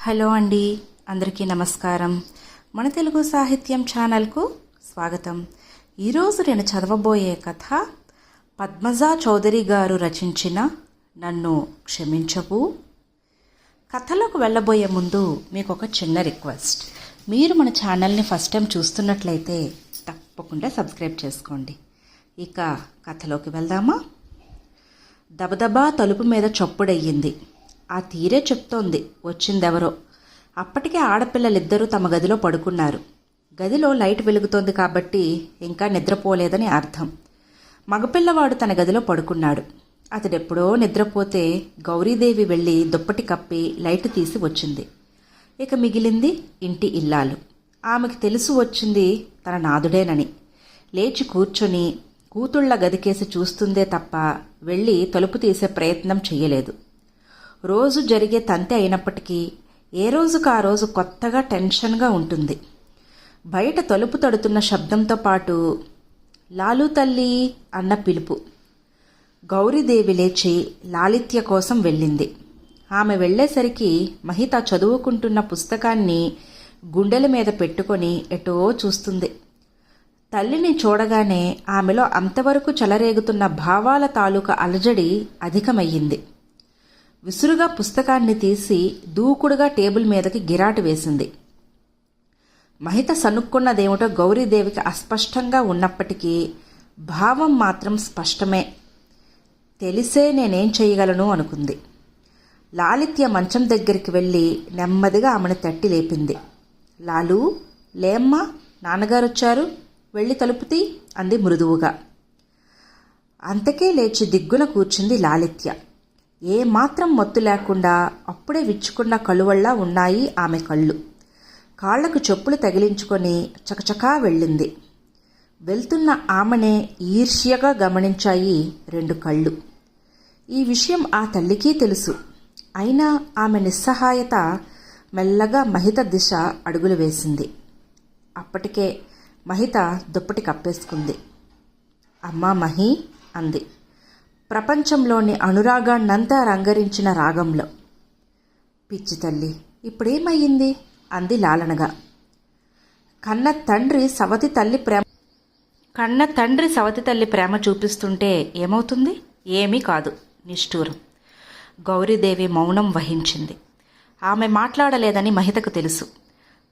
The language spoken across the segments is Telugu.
హలో అండి, అందరికీ నమస్కారం. మన తెలుగు సాహిత్యం ఛానల్కు స్వాగతం. ఈరోజు నేను చదవబోయే కథ పద్మజా చౌదరి గారు రచించిన నన్ను క్షమించవు. కథలోకి వెళ్ళబోయే ముందు మీకు ఒక చిన్న రిక్వెస్ట్. మీరు మన ఛానల్ని ఫస్ట్ టైం చూస్తున్నట్లయితే తప్పకుండా సబ్స్క్రైబ్ చేసుకోండి. ఇక కథలోకి వెళ్దామా? దబదబా తలుపు మీద చప్పుడయ్యింది. ఆ తీరే చెప్తోంది వచ్చిందెవరో. అప్పటికే ఆడపిల్లలిద్దరూ తమ గదిలో పడుకున్నారు. గదిలో లైట్ వెలుగుతోంది కాబట్టి ఇంకా నిద్రపోలేదని అర్థం. మగపిల్లవాడు తన గదిలో పడుకున్నాడు. అతడెప్పుడో నిద్రపోతే గౌరీదేవి వెళ్ళి దుప్పటి కప్పి లైట్ తీసి వచ్చింది. ఇక మిగిలింది ఇంటి ఇల్లాలు. ఆమెకు తెలుసు వచ్చింది తన నాదుడేనని. లేచి కూర్చొని కూతుళ్ల గదికేసి చూస్తుందే తప్ప వెళ్ళి తలుపు తీసే ప్రయత్నం చెయ్యలేదు. రోజు జరిగే తంతె అయినప్పటికీ ఏ రోజుకు ఆ రోజు కొత్తగా టెన్షన్గా ఉంటుంది. బయట తలుపు తడుతున్న శబ్దంతో పాటు లాలు తల్లి అన్న పిలుపు. గౌరీదేవి లేచి లాలిత్య కోసం వెళ్ళింది. ఆమె వెళ్లేసరికి మహిత చదువుకుంటున్న పుస్తకాన్ని గుండెల మీద పెట్టుకొని ఎటో చూస్తుంది. తల్లిని చూడగానే ఆమెలో అంతవరకు చెలరేగుతున్న భావాల తాలూకా అలజడి అధికమయ్యింది. విసురుగా పుస్తకాన్ని తీసి దూకుడుగా టేబుల్ మీదకి గిరాటు వేసింది. మహిత సనుక్కున్నదేమిటో గౌరీదేవికి అస్పష్టంగా ఉన్నప్పటికీ భావం మాత్రం స్పష్టమే. తెలిసే నేనేం చేయగలను అనుకుంది. లాలిత్య మంచం దగ్గరికి వెళ్ళి నెమ్మదిగా ఆమెను తట్టి లేపింది. లాలు, లేమ్మా, నాన్నగారొచ్చారు, వెళ్ళి తలుపుతీ అంది మృదువుగా. అంతకే లేచి దిగ్గున కూర్చుంది లాలిత్య. ఏమాత్రం మత్తు లేకుండా అప్పుడే విచ్చుకున్న కలువల్లా ఉన్నాయి ఆమె కళ్ళు. కాళ్లకు చెప్పులు తగిలించుకొని చకచకా వెళ్ళింది. వెళ్తున్న ఆమెనే ఈర్ష్యగా గమనించాయి రెండు కళ్ళు. ఈ విషయం ఆ తల్లికి తెలుసు. అయినా ఆమె నిస్సహాయత మెల్లగా మహిత దిశ అడుగులు వేసింది. అప్పటికే మహిత దుప్పటి కప్పేసుకుంది. అమ్మా మహి అంది ప్రపంచంలోని అనురాగాన్నంతా రంగరించిన రాగంలో. పిచ్చి తల్లి, ఇప్పుడేమయ్యింది అంది లాలనగా. కన్న తండ్రి సవతి తల్లి ప్రేమ చూపిస్తుంటే ఏమవుతుంది? ఏమీ కాదు, నిష్ఠూరం. గౌరీదేవి మౌనం వహించింది. ఆమె మాట్లాడలేదని మహితకు తెలుసు.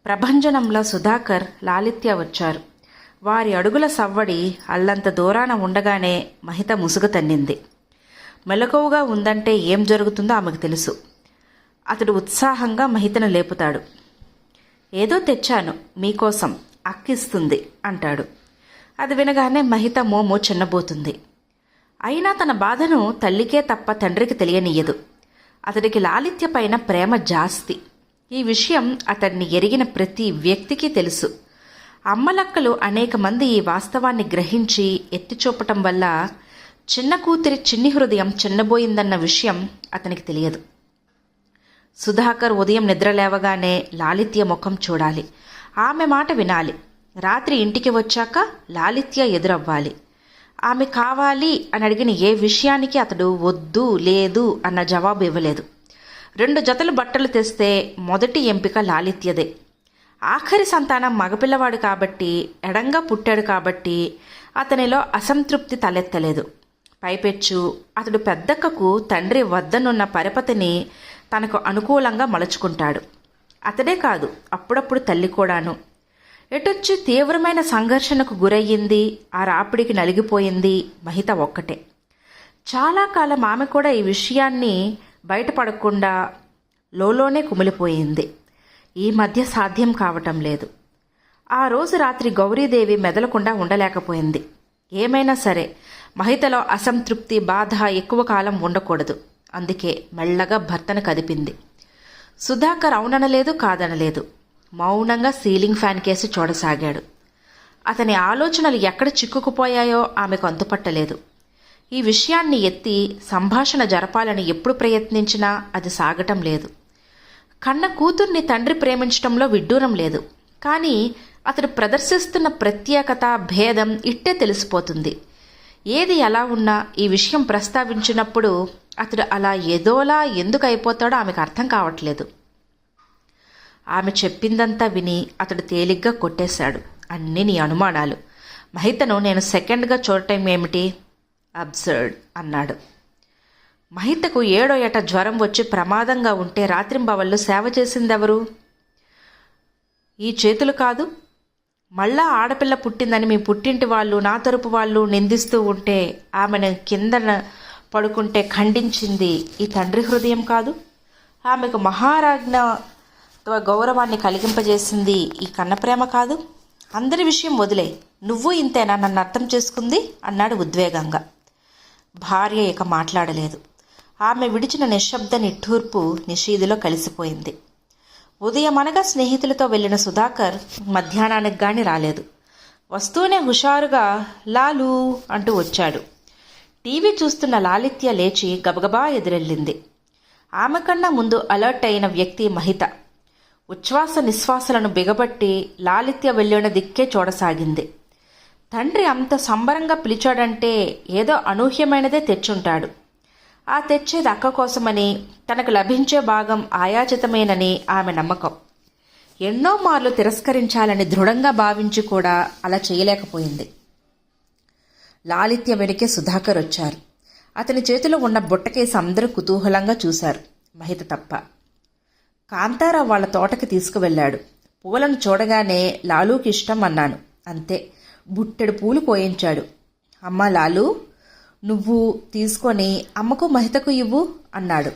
ప్రభంజనంలో సుధాకర్, లాలిత్య వచ్చారు. వారి అడుగుల సవ్వడి అల్లంత దూరాన ఉండగానే మహిత ముసుగు తన్నింది. మెలకువగా ఉందంటే ఏం జరుగుతుందో ఆమెకు తెలుసు. అతడు ఉత్సాహంగా మహితను లేపుతాడు. ఏదో తెచ్చాను మీకోసం, అక్కిస్తుంది అంటాడు. అది వినగానే మహిత మోము చిన్నబోతుంది. అయినా తన బాధను తల్లికే తప్ప తండ్రికి తెలియనియ్యదు. అతడికి లాలిత్య పైన ప్రేమ జాస్తి. ఈ విషయం అతడిని ఎరిగిన ప్రతి వ్యక్తికి తెలుసు. అమ్మలక్కలు అనేక మంది ఈ వాస్తవాన్ని గ్రహించి ఎత్తిచూపటం వల్ల చిన్న కూతురి చిన్ని హృదయం చిన్నబోయిందన్న విషయం అతనికి తెలియదు. సుధాకర్ ఉదయం నిద్రలేవగానే లాలిత్య ముఖం చూడాలి, ఆమె మాట వినాలి. రాత్రి ఇంటికి వచ్చాక లాలిత్య ఎదురవ్వాలి. ఆమె కావాలి అని అడిగిన ఏ విషయానికి అతడు వద్దు, లేదు అన్న జవాబు ఇవ్వలేదు. 2 జతలు బట్టలు తెస్తే మొదటి ఎంపిక లాలిత్యదే. ఆఖరి సంతానం మగపిల్లవాడు కాబట్టి, ఎడంగా పుట్టాడు కాబట్టి అతనిలో అసంతృప్తి తలెత్తలేదు. పైపెచ్చు అతడు పెద్దక్కకు తండ్రి వద్దనున్న పరపతిని తనకు అనుకూలంగా మలుచుకుంటాడు. అతడే కాదు, అప్పుడప్పుడు తల్లి కూడాను. ఎటొచ్చి తీవ్రమైన సంఘర్షణకు గురయ్యింది, ఆ రాపిడికి నలిగిపోయింది మహిత ఒక్కటే. చాలా కాలం ఆమె కూడా ఈ విషయాన్ని బయటపడకుండా లోలోనే కుమిలిపోయింది. ఈ మధ్య సాధ్యం కావటం లేదు. ఆ రోజు రాత్రి గౌరీదేవి మెదలకుండా ఉండలేకపోయింది. ఏమైనా సరే మహితలో అసంతృప్తి, బాధ ఎక్కువ కాలం ఉండకూడదు. అందుకే మెల్లగా భర్తను కదిపింది. సుధాకర్ అవుననలేదు, కాదనలేదు. మౌనంగా సీలింగ్ ఫ్యాన్ కేసి చూడసాగాడు. అతని ఆలోచనలు ఎక్కడ చిక్కుకుపోయాయో ఆమెకు అంతుపట్టలేదు. ఈ విషయాన్ని ఎత్తి సంభాషణ జరపాలని ఎప్పుడు ప్రయత్నించినా అది సాగటం లేదు. కన్న కూతుర్ని తండ్రి ప్రేమించటంలో విడ్డూరం లేదు. కానీ అతడు ప్రదర్శిస్తున్న ప్రత్యేకత, భేదం ఇట్టే తెలిసిపోతుంది. ఏది ఎలా ఉన్నా ఈ విషయం ప్రస్తావించినప్పుడు అతడు అలా ఏదోలా ఎందుకు అయిపోతాడో ఆమెకు అర్థం కావట్లేదు. ఆమె చెప్పిందంతా విని అతడు తేలిగ్గా కొట్టేశాడు. అన్నీ నీ అనుమానాలు. మహితను నేను సెకండ్గా చూడటం ఏమిటి? అబ్సర్డ్ అన్నాడు. మహితకు 7వ ఏట జ్వరం వచ్చి ప్రమాదంగా ఉంటే రాత్రింబవళ్ళు సేవ చేసిందెవరు? ఈ చేతులు కాదు. మళ్ళా ఆడపిల్ల పుట్టిందని మీ పుట్టింటి వాళ్ళు, నా తరపు వాళ్ళు నిందిస్తూ ఉంటే ఆమెను కిందన పడుకుంటే ఖండించింది ఈ తండ్రి హృదయం కాదు. ఆమెకు మహారాజ్ఞ గౌరవాన్ని కలిగింపజేసింది ఈ కన్నప్రేమ కాదు. అందరి విషయం వదిలే, నువ్వు ఇంతేనా నన్ను అర్థం చేసుకుంది అన్నాడు ఉద్వేగంగా. భార్య ఇక మాట్లాడలేదు. ఆమె విడిచిన నిశ్శబ్ద నిట్టూర్పు నిషీదిలో కలిసిపోయింది. ఉదయమనగా స్నేహితులతో వెళ్ళిన సుధాకర్ మధ్యాహ్నానికి గాని రాలేదు. వస్తూనే హుషారుగా లాలు అంటూ వచ్చాడు. టీవీ చూస్తున్న లాలిత్య లేచి గబగబా ఎదురెళ్ళింది. ఆమె కన్నా ముందు అలర్ట్ అయిన వ్యక్తి మహిత. ఉచ్ఛ్వాస నిశ్వాసలను బిగబట్టి లాలిత్య వెళ్ళిన దిక్కే చూడసాగింది. తండ్రి అంత సంబరంగా పిలిచాడంటే ఏదో అనూహ్యమైనదే తెచ్చుంటాడు. ఆ తెచ్చేది అక్క కోసమని, తనకు లభించే భాగం ఆయాచితమేనని ఆమె నమ్మకం. ఎన్నో మార్లు తిరస్కరించాలని దృఢంగా భావించి కూడా అలా చేయలేకపోయింది. లాలిత్య వెనుకే సుధాకర్ వచ్చారు. అతని చేతిలో ఉన్న బుట్టకేసి అందరూ కుతూహలంగా చూశారు, మహిత తప్ప. కాంతారావు వాళ్ళ తోటకి తీసుకువెళ్ళాడు. పూలను చూడగానే లాలూకి ఇష్టం అన్నాను, అంతే. బుట్టెడు పూలు కోయించాడు. అమ్మా లాలు, నువ్వు తీసుకొని అమ్మకు మహితకు ఇవ్వు అన్నాడు.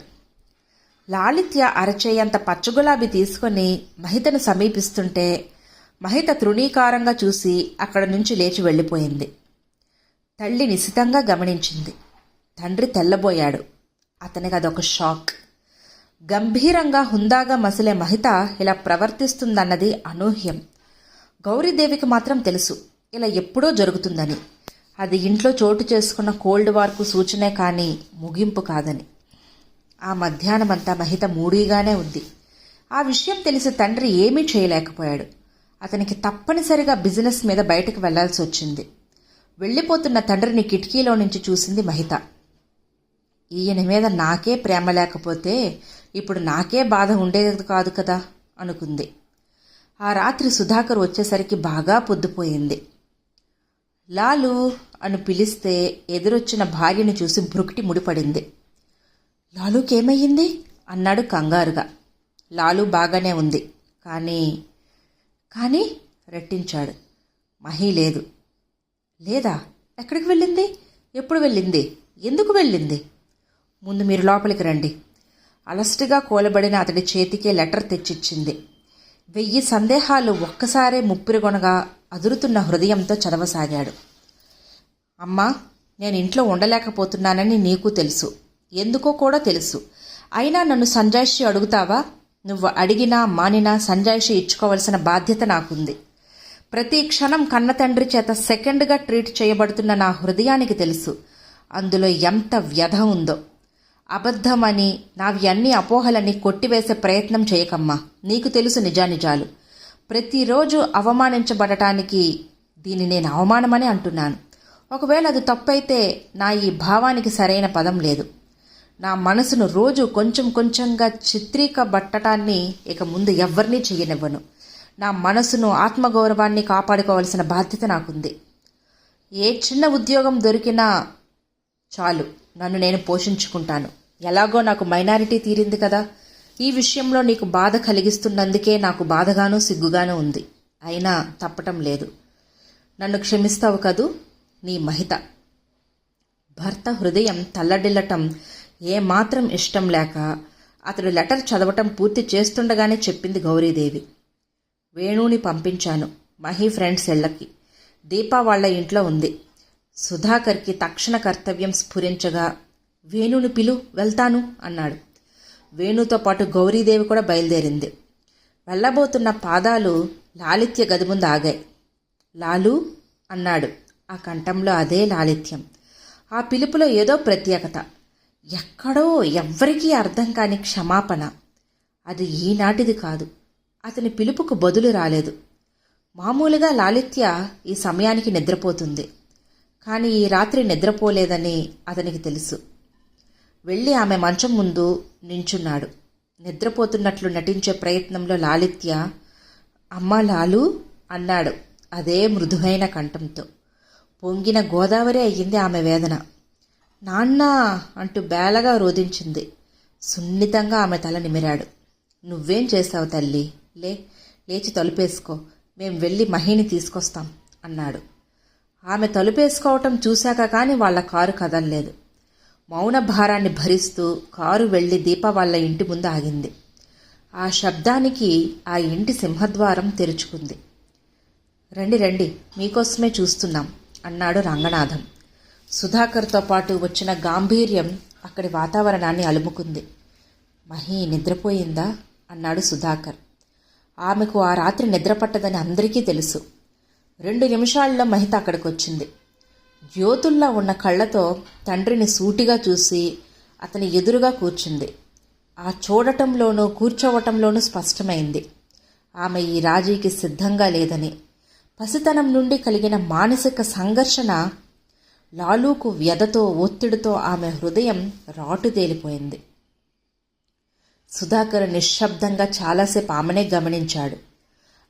లాలిత్య అరచేయంత పచ్చగులాబీ తీసుకొని మహితను సమీపిస్తుంటే మహిత తృణీకారంగా చూసి అక్కడి నుంచి లేచి వెళ్ళిపోయింది. తల్లి నిశితంగా గమనించింది. తండ్రి తెల్లబోయాడు. అతనికి అదొక షాక్. గంభీరంగా హుందాగా మసిలే మహిత ఇలా ప్రవర్తిస్తుందన్నది అనూహ్యం. గౌరీదేవికి మాత్రం తెలుసు ఇలా ఎప్పుడో జరుగుతుందని. అది ఇంట్లో చోటు చేసుకున్న కోల్డ్ వార్కు సూచనే కానీ ముగింపు కాదని. ఆ మధ్యాహ్నమంతా మహిత మూడీగానే ఉంది. ఆ విషయం తెలిసి తండ్రి ఏమీ చేయలేకపోయాడు. అతనికి తప్పనిసరిగా బిజినెస్ మీద బయటకు వెళ్లాల్సి వచ్చింది. వెళ్ళిపోతున్న తండ్రిని కిటికీలో నుంచి చూసింది మహిత. ఈయన మీద నాకే ప్రేమ లేకపోతే ఇప్పుడు నాకే బాధ ఉండేది కాదు కదా అనుకుంది. ఆ రాత్రి సుధాకర్ వచ్చేసరికి బాగా పొద్దుపోయింది. లాలు అని పిలిస్తే ఎదురొచ్చిన భార్యను చూసి భ్రుకుటి ముడిపడింది. లాలుకేమయ్యింది అన్నాడు కంగారుగా. లాలు బాగానే ఉంది కానీ రెట్టించాడు. మహి లేదు. లేదా? ఎక్కడికి వెళ్ళింది? ఎప్పుడు వెళ్ళింది? ఎందుకు వెళ్ళింది? ముందు మీరు లోపలికి రండి. అలస్టిగా కూలబడిన అతడి చేతికే లెటర్ తెచ్చిచ్చింది. 1000 సందేహాలు ఒక్కసారే ముప్పిరిగొనగా అదురుతున్న హృదయంతో చదవసాగాడు. అమ్మా, నేను ఇంట్లో ఉండలేకపోతున్నానని నీకు తెలుసు, ఎందుకో కూడా తెలుసు. అయినా నన్ను సంజాయిషి అడుగుతావా? నువ్వు అడిగినా మానినా సంజాయిషి ఇచ్చుకోవలసిన బాధ్యత నాకుంది. ప్రతి క్షణం కన్నతండ్రి చేత సెకండ్గా ట్రీట్ చేయబడుతున్న నా హృదయానికి తెలుసు అందులో ఎంత వ్యధ ఉందో. అబద్ధమని నావి అన్ని అపోహలని కొట్టివేసే ప్రయత్నం చేయకమ్మా. నీకు తెలుసు నిజానిజాలు. ప్రతిరోజు అవమానించబడటానికి దీన్ని నేను అవమానమని అంటున్నాను. ఒకవేళ అది తప్పైతే నా ఈ భావానికి సరైన పదం లేదు. నా మనసును రోజు కొంచెం కొంచెంగా చిత్రీకబట్టడాన్ని ఇక ముందు ఎవ్వరినీ చెయ్యనివ్వను. నా మనసును, ఆత్మగౌరవాన్ని కాపాడుకోవాల్సిన బాధ్యత నాకుంది. ఏ చిన్న ఉద్యోగం దొరికినా చాలు, నన్ను నేను పోషించుకుంటాను. ఎలాగో నాకు మైనారిటీ తీరింది కదా. ఈ విషయంలో నీకు బాధ కలిగిస్తున్నందుకే నాకు బాధగానూ సిగ్గుగానూ ఉంది. అయినా తప్పటం లేదు. నన్ను క్షమిస్తావు కదూ? నీ మహిత. భర్త హృదయం తల్లడిల్లటం ఏమాత్రం ఇష్టం లేక అతడు లెటర్ చదవటం పూర్తి చేస్తుండగానే చెప్పింది గౌరీదేవి. వేణుని పంపించాను మహి ఫ్రెండ్స్ ఇళ్లకి. దీపా వాళ్ల ఇంట్లో ఉంది. సుధాకర్కి తక్షణ కర్తవ్యం స్ఫురించగా, వేణుని పిలు, వెళ్తాను అన్నాడు. వేణుతో పాటు గౌరీదేవి కూడా బయలుదేరింది. వెళ్ళబోతున్న పాదాలు లాలిత్య గది ముందు ఆగాయి. లాలు అన్నాడు. ఆ కంఠంలో అదే లాలిత్యం. ఆ పిలుపులో ఏదో ప్రత్యేకత. ఎక్కడో ఎవ్వరికీ అర్థం కాని క్షమాపణ. అది ఈనాటిది కాదు. అతని పిలుపుకు బదులు రాలేదు. మామూలుగా లాలిత్య ఈ సమయానికి నిద్రపోతుంది. కానీ ఈ రాత్రి నిద్రపోలేదని అతనికి తెలుసు. వెళ్ళి ఆమె మంచం ముందు నించున్నాడు. నిద్రపోతున్నట్లు నటించే ప్రయత్నంలో లాలిత్య, అమ్మా లాలు అన్నాడు అదే మృదువైన కంఠంతో. పొంగిన గోదావరి అయ్యింది ఆమె వేదన. నాన్నా అంటూ బేలగా రోదించింది. సున్నితంగా ఆమె తల నిమిరాడు. నువ్వేం చేశావు తల్లి? లేచి తలుపేసుకో, మేం వెళ్ళి మహిని తీసుకొస్తాం అన్నాడు. ఆమె తలుపేసుకోవటం చూశాక కానీ వాళ్ల కారు కదల్లేదు. మౌన భారాన్ని భరిస్తూ కారు వెళ్లి దీప వాళ్ళ ఇంటి ముందు ఆగింది. ఆ శబ్దానికి ఆ ఇంటి సింహద్వారం తెరుచుకుంది. రండి రండి, మీకోసమే చూస్తున్నాం అన్నాడు రంగనాథం. సుధాకర్తో పాటు వచ్చిన గాంభీర్యం అక్కడి వాతావరణాన్ని అలుముకుంది. మహి నిద్రపోయిందా అన్నాడు సుధాకర్. ఆమెకు ఆ రాత్రి నిద్రపట్టదని అందరికీ తెలుసు. 2 నిమిషాల్లో మహిత అక్కడికొచ్చింది. జ్యోతుల్లా ఉన్న కళ్లతో తండ్రిని సూటిగా చూసి అతని ఎదురుగా కూర్చుంది. ఆ చూడటంలోనూ కూర్చోవటంలోనూ స్పష్టమైంది ఆమె ఈ రాజీకి సిద్ధంగా లేదని. పసితనం నుండి కలిగిన మానసిక సంఘర్షణ, లాలూకు వ్యధతో ఒత్తిడితో ఆమె హృదయం రాటుతేలిపోయింది. సుధాకర్ నిశ్శబ్దంగా చాలాసేపు ఆమెనే గమనించాడు.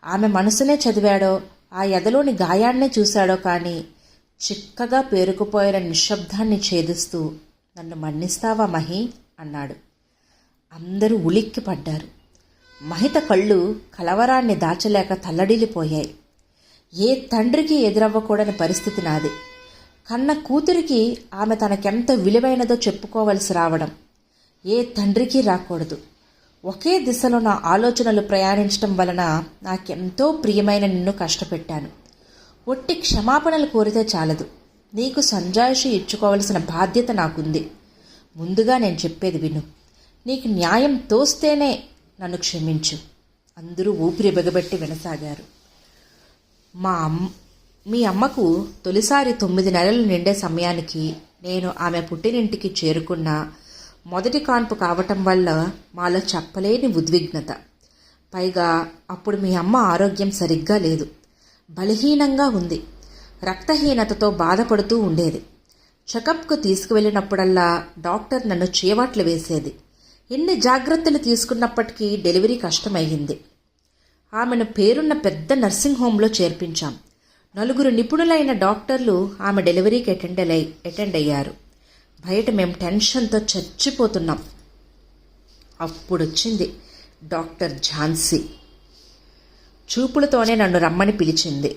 ఆమె మనసునే చదివాడో, ఆ ఎదలోని గాయాన్నే చూశాడో కానీ చిక్కగా పేరుకుపోయిన నిశ్శబ్దాన్ని ఛేదిస్తూ, నన్ను మన్నిస్తావా మహి అన్నాడు. అందరూ ఉలిక్కి పడ్డారు. మహిత కళ్ళు కలవరాన్ని దాచలేక తల్లడిల్లిపోయాయి. ఏ తండ్రికి ఎదురవ్వకూడని పరిస్థితి నాది. కన్న కూతురికి ఆమె తనకెంత విలువైనదో చెప్పుకోవలసి రావడం ఏ తండ్రికి రాకూడదు. ఒకే దిశలో నా ఆలోచనలు ప్రయాణించడం వలన నాకెంతో ప్రియమైన నిన్ను కష్టపెట్టాను. ఒట్టి క్షమాపణలు కోరితే చాలదు, నీకు సంజాయిషి ఇచ్చుకోవలసిన బాధ్యత నాకుంది. ముందుగా నేను చెప్పేది విను. నీకు న్యాయం తోస్తేనే నన్ను క్షమించు. అందరూ ఊపిరి బిగబెట్టి వినసాగారు. మీ అమ్మకు తొలిసారి 9 నెలలు నిండే సమయానికి నేను ఆమె పుట్టినింటికి చేరుకున్న మొదటి కాన్పు కావటం వల్ల మాలో చెప్పలేని ఉద్విగ్నత. పైగా అప్పుడు మీ అమ్మ ఆరోగ్యం సరిగ్గా లేదు, బలహీనంగా ఉంది, రక్తహీనతతో బాధపడుతూ ఉండేది. చెకప్కు తీసుకువెళ్ళినప్పుడల్లా డాక్టర్ నన్ను చీవాట్లు వేసేది. ఎన్ని జాగ్రత్తలు తీసుకున్నప్పటికీ డెలివరీ కష్టమయ్యింది. ఆమెను పేరున్న పెద్ద నర్సింగ్ హోంలో చేర్పించాం. 4 నిపుణులైన డాక్టర్లు ఆమె డెలివరీకి అటెండ్ అయ్యారు. బయట మేము టెన్షన్తో చచ్చిపోతున్నాం. అప్పుడొచ్చింది డాక్టర్ ఝాన్సీ. చూపులతోనే నన్ను రమ్మని పిలిచింది.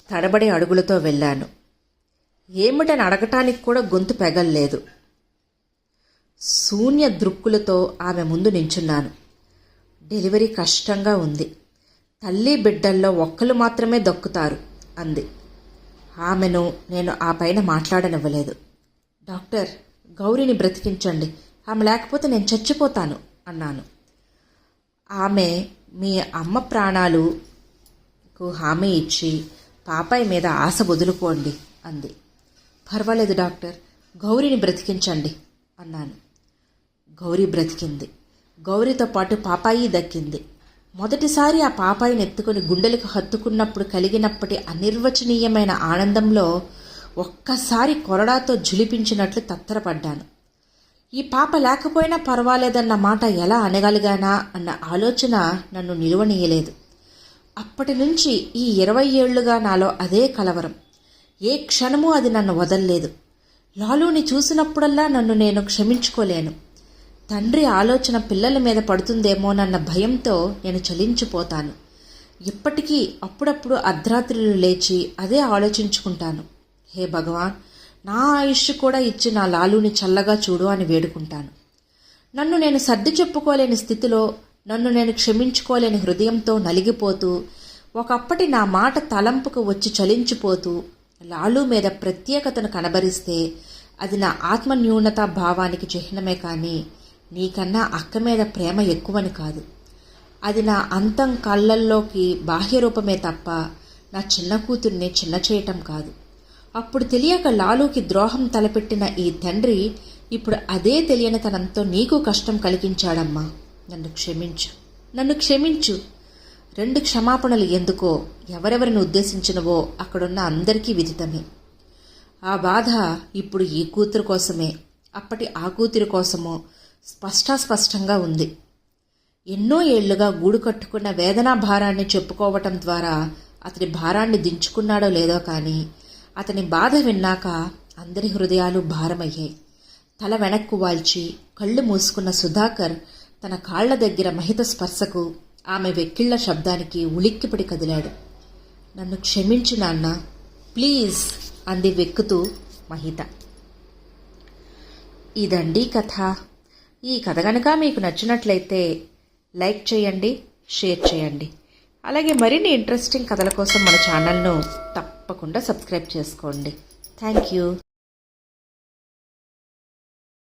తడబడి అడుగులతో వెళ్ళాను. ఏమిటని అడగటానికి కూడా గొంతు పెగల్లేదు. శూన్య దృక్కులతో ఆమె ముందు నించున్నాను. డెలివరీ కష్టంగా ఉంది. తల్లి బిడ్డల్లో ఒక్కరు మాత్రమే దక్కుతారు అంది. ఆమెను నేను ఆ పైన మాట్లాడనివ్వలేదు. డాక్టర్, గౌరీని బ్రతికించండి, ఆమె లేకపోతే నేను చచ్చిపోతాను అన్నాను. ఆమె మీ అమ్మ ప్రాణాలకు హామీ ఇచ్చి పాపాయి మీద ఆశ వదులుకోండి అంది. పర్వాలేదు డాక్టర్, గౌరీని బ్రతికించండి అన్నాను. గౌరీ బ్రతికింది. గౌరీతో పాటు పాపాయి దక్కింది. మొదటిసారి ఆ పాపాయిని ఎత్తుకుని గుండెలకు హత్తుకున్నప్పుడు కలిగినప్పటి అనిర్వచనీయమైన ఆనందంలో ఒక్కసారి కొరడాతో ఝులిపించినట్లు తత్తరపడ్డాను. ఈ పాప లేకపోయినా పర్వాలేదన్న మాట ఎలా అనగలిగానా అన్న ఆలోచన నన్ను నిలువనీయలేదు. అప్పటి నుంచి ఈ 20 ఏళ్లుగా నాలో అదే కలవరం. ఏ క్షణమూ అది నన్ను వదల్లేదు. లాలూని చూసినప్పుడల్లా నన్ను నేను క్షమించుకోలేను. తండ్రి ఆలోచన పిల్లల మీద పడుతుందేమోనన్న భయంతో నేను చలించిపోతాను. ఇప్పటికీ అప్పుడప్పుడు అర్ధరాత్రులు లేచి అదే ఆలోచించుకుంటాను. హే భగవాన్, నా ఆయుష్ కూడా ఇచ్చి నా లాలూని చల్లగా చూడు అని వేడుకుంటాను. నన్ను నేను సర్ది చెప్పుకోలేని స్థితిలో, నన్ను నేను క్షమించుకోలేని హృదయంతో నలిగిపోతూ, ఒకప్పటి నా మాట తలంపుకు వచ్చి చలించిపోతూ లాలూ మీద ప్రత్యేకతను కనబరిస్తే అది నా ఆత్మన్యూనతా భావానికి చిహ్నమే కానీ నీకన్నా అక్క మీద ప్రేమ ఎక్కువని కాదు. అది నా అంతం కళ్ళల్లోకి బాహ్య రూపమే తప్ప నా చిన్న కూతుర్ని చిన్న చేయటం కాదు. అప్పుడు తెలియక లాలూకి ద్రోహం తలపెట్టిన ఈ తండ్రి ఇప్పుడు అదే తెలియనితనంతో నీకు కష్టం కలిగించాడమ్మా. నన్ను క్షమించు, నన్ను క్షమించు. 2 క్షమాపణలు ఎందుకో, ఎవరెవరిని ఉద్దేశించినవో అక్కడున్న అందరికీ విదితమే. ఆ బాధ ఇప్పుడు ఈ కూతురు కోసమే, అప్పటి ఆ కూతురి కోసమో స్పష్టంగా ఉంది. ఎన్నో ఏళ్లుగా గూడు కట్టుకున్న వేదనా భారాన్ని చెప్పుకోవటం ద్వారా అతని భారాన్ని దించుకున్నాడో లేదో కానీ అతని బాధ విన్నాక అందరి హృదయాలు భారమయ్యాయి. తల వెనక్కు వాల్చి కళ్ళు మూసుకున్న సుధాకర్ తన కాళ్ల దగ్గర మహిత స్పర్శకు, ఆమె వెక్కిళ్ల శబ్దానికి ఉలిక్కిపడి కదిలాడు. నన్ను క్షమించు నాన్న, ప్లీజ్ అంది వెక్కుతూ మహిత. ఇదండి కథ. ఈ కథ కనుక మీకు నచ్చినట్లయితే లైక్ చేయండి, షేర్ చేయండి. అలాగే మరిన్ని ఇంట్రెస్టింగ్ కథల కోసం మన ఛానల్ను తప్పకుండా సబ్స్క్రైబ్ చేసుకోండి. Thank you.